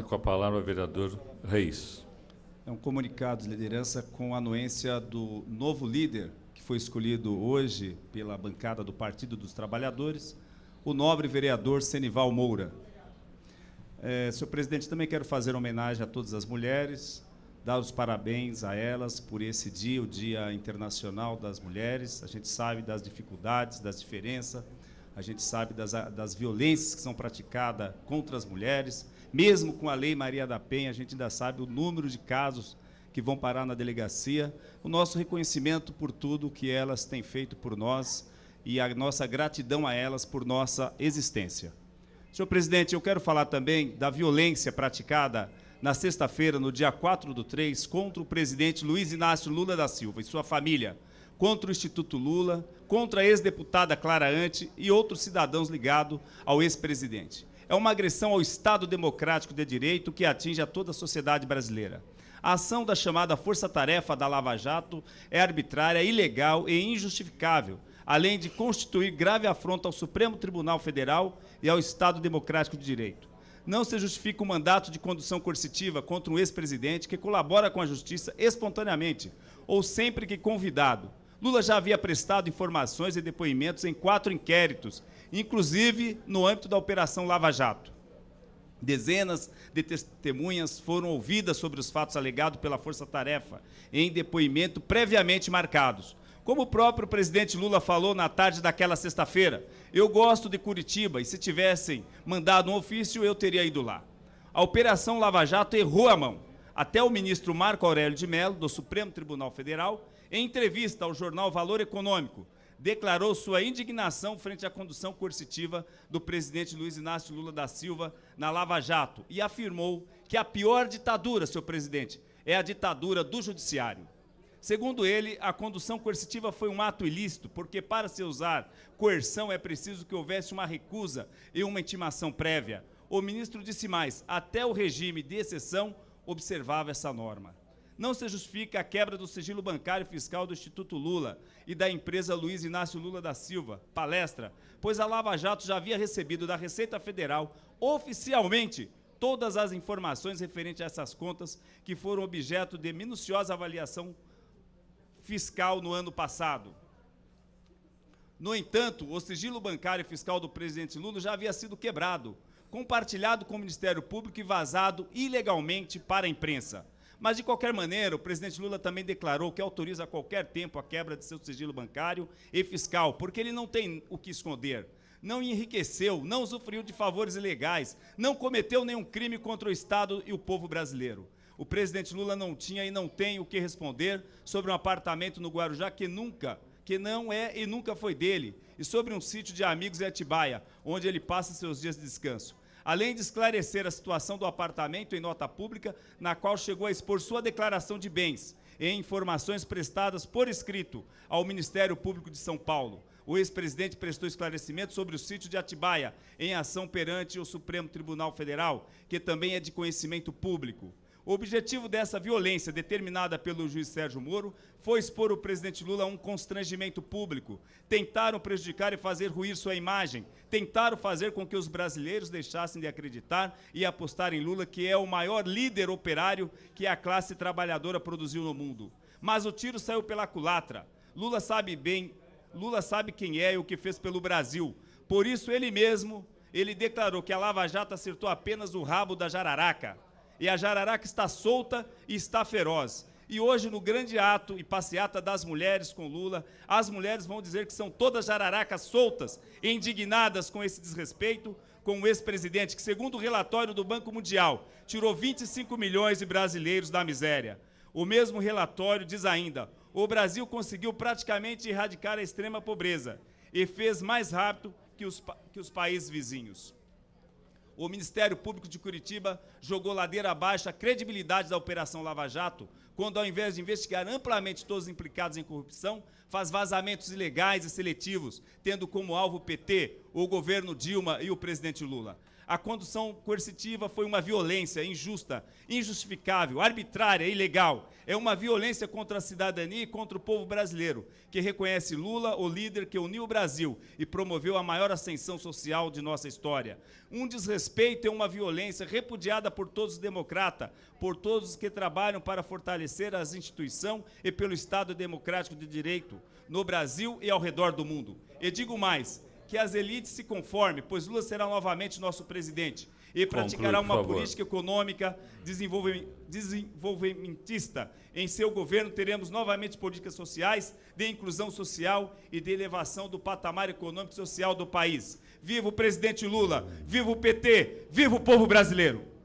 com a palavra o vereador Reis. É um comunicado de liderança com a anuência do novo líder, que foi escolhido hoje pela bancada do Partido dos Trabalhadores, o nobre vereador Senival Moura. Senhor presidente, também quero fazer homenagem a todas as mulheres, dar os parabéns a elas por esse dia, o Dia Internacional das Mulheres. A gente sabe das dificuldades, das diferenças, a gente sabe das violências que são praticadas contra as mulheres. Mesmo com a Lei Maria da Penha, a gente ainda sabe o número de casos que vão parar na delegacia. O nosso reconhecimento por tudo que elas têm feito por nós e a nossa gratidão a elas por nossa existência. Senhor presidente, eu quero falar também da violência praticada na sexta-feira, no dia 4/3, contra o presidente Luiz Inácio Lula da Silva e sua família, contra o Instituto Lula, contra a ex-deputada Clara Ante e outros cidadãos ligados ao ex-presidente. É uma agressão ao Estado Democrático de Direito que atinge a toda a sociedade brasileira. A ação da chamada Força-Tarefa da Lava Jato é arbitrária, ilegal e injustificável, além de constituir grave afronta ao Supremo Tribunal Federal e ao Estado Democrático de Direito. Não se justifica o mandato de condução coercitiva contra um ex-presidente que colabora com a justiça espontaneamente ou sempre que convidado. Lula já havia prestado informações e depoimentos em 4 inquéritos, inclusive no âmbito da Operação Lava Jato. Dezenas de testemunhas foram ouvidas sobre os fatos alegados pela Força-Tarefa em depoimento previamente marcados. Como o próprio presidente Lula falou na tarde daquela sexta-feira, eu gosto de Curitiba e se tivessem mandado um ofício eu teria ido lá. A Operação Lava Jato errou a mão. Até o ministro Marco Aurélio de Mello, do Supremo Tribunal Federal, em entrevista ao jornal Valor Econômico, declarou sua indignação frente à condução coercitiva do presidente Luiz Inácio Lula da Silva na Lava Jato e afirmou que a pior ditadura, senhor presidente, é a ditadura do judiciário. Segundo ele, a condução coercitiva foi um ato ilícito, porque para se usar coerção é preciso que houvesse uma recusa e uma intimação prévia. O ministro disse mais, até o regime de exceção observava essa norma. Não se justifica a quebra do sigilo bancário e fiscal do Instituto Lula e da empresa Luiz Inácio Lula da Silva, Palestra, pois a Lava Jato já havia recebido da Receita Federal, oficialmente, todas as informações referentes a essas contas que foram objeto de minuciosa avaliação fiscal no ano passado. No entanto, o sigilo bancário e fiscal do presidente Lula já havia sido quebrado, compartilhado com o Ministério Público e vazado ilegalmente para a imprensa. Mas, de qualquer maneira, o presidente Lula também declarou que autoriza a qualquer tempo a quebra de seu sigilo bancário e fiscal, porque ele não tem o que esconder. Não enriqueceu, não usufruiu de favores ilegais, não cometeu nenhum crime contra o Estado e o povo brasileiro. O presidente Lula não tinha e não tem o que responder sobre um apartamento no Guarujá que não é e nunca foi dele, e sobre um sítio de amigos em Atibaia, onde ele passa seus dias de descanso. Além de esclarecer a situação do apartamento em nota pública, na qual chegou a expor sua declaração de bens e informações prestadas por escrito ao Ministério Público de São Paulo. O ex-presidente prestou esclarecimento sobre o sítio de Atibaia em ação perante o Supremo Tribunal Federal, que também é de conhecimento público. O objetivo dessa violência, determinada pelo juiz Sérgio Moro, foi expor o presidente Lula a um constrangimento público. Tentaram prejudicar e fazer ruir sua imagem. Tentaram fazer com que os brasileiros deixassem de acreditar e apostar em Lula, que é o maior líder operário que a classe trabalhadora produziu no mundo. Mas o tiro saiu pela culatra. Lula sabe quem é e o que fez pelo Brasil. Por isso, ele declarou que a Lava Jato acertou apenas o rabo da jararaca. E a jararaca está solta e está feroz. E hoje, no grande ato e passeata das mulheres com Lula, as mulheres vão dizer que são todas jararacas soltas e indignadas com esse desrespeito com o ex-presidente, que, segundo o relatório do Banco Mundial, tirou 25 milhões de brasileiros da miséria. O mesmo relatório diz ainda, o Brasil conseguiu praticamente erradicar a extrema pobreza e fez mais rápido que os países vizinhos. O Ministério Público de Curitiba jogou ladeira abaixo a credibilidade da Operação Lava Jato, quando, ao invés de investigar amplamente todos os implicados em corrupção, faz vazamentos ilegais e seletivos, tendo como alvo o PT, o governo Dilma e o presidente Lula. A condução coercitiva foi uma violência injusta, injustificável, arbitrária, ilegal. É uma violência contra a cidadania e contra o povo brasileiro, que reconhece Lula, o líder que uniu o Brasil e promoveu a maior ascensão social de nossa história. Um desrespeito é uma violência repudiada por todos os democratas, por todos os que trabalham para fortalecer as instituições e pelo Estado democrático de direito no Brasil e ao redor do mundo. E digo mais, que as elites se conformem, pois Lula será novamente nosso presidente e praticará uma política econômica desenvolvimentista. Em seu governo teremos novamente políticas sociais, de inclusão social e de elevação do patamar econômico e social do país. Viva o presidente Lula, viva o PT, viva o povo brasileiro!